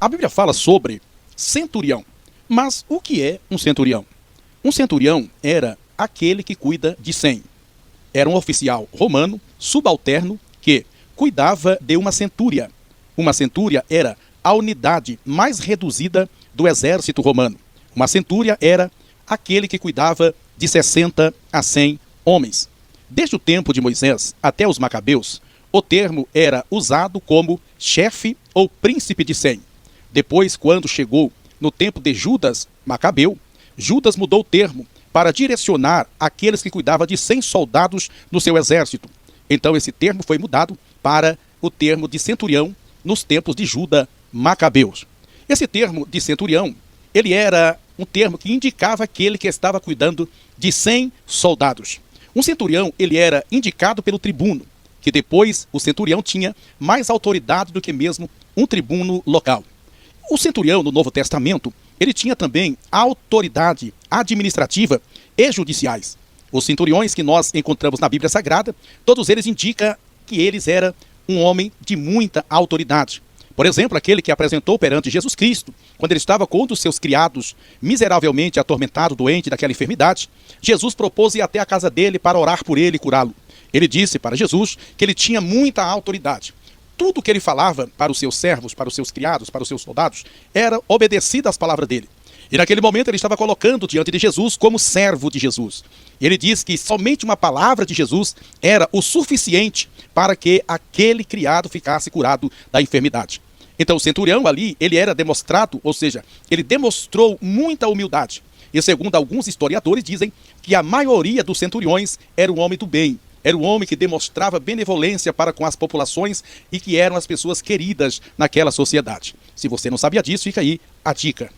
A Bíblia fala sobre centurião. Mas o que é um centurião? Um centurião era aquele que cuida de 100. Era um oficial romano, subalterno, que cuidava de uma centúria. Uma centúria era a unidade mais reduzida do exército romano. Uma centúria era aquele que cuidava de 60 a 100 homens. Desde o tempo de Moisés até os Macabeus, o termo era usado como chefe ou príncipe de 100. Depois, quando chegou no tempo de Judas Macabeu, Judas mudou o termo para direcionar aqueles que cuidavam de 100 soldados no seu exército. Então esse termo foi mudado para o termo de centurião nos tempos de Judas Macabeus. Esse termo de centurião, ele era um termo que indicava aquele que estava cuidando de 100 soldados. Um centurião, ele era indicado pelo tribuno, que depois o centurião tinha mais autoridade do que mesmo um tribuno local. O centurião, no Novo Testamento, ele tinha também autoridade administrativa e judiciais. Os centuriões que nós encontramos na Bíblia Sagrada, todos eles indicam que eles eram um homem de muita autoridade. Por exemplo, aquele que apresentou perante Jesus Cristo, quando ele estava com um dos seus criados miseravelmente atormentado, doente daquela enfermidade, Jesus propôs ir até a casa dele para orar por ele e curá-lo. Ele disse para Jesus que ele tinha muita autoridade. Tudo que ele falava para os seus servos, para os seus criados, para os seus soldados, era obedecido às palavras dele. E naquele momento ele estava colocando diante de Jesus como servo de Jesus. Ele diz que somente uma palavra de Jesus era o suficiente para que aquele criado ficasse curado da enfermidade. Então o centurião ali, ele era demonstrado, ou seja, ele demonstrou muita humildade. E segundo alguns historiadores dizem que a maioria dos centuriões era um homem do bem. Era um homem que demonstrava benevolência para com as populações e que eram as pessoas queridas naquela sociedade. Se você não sabia disso, fica aí a dica.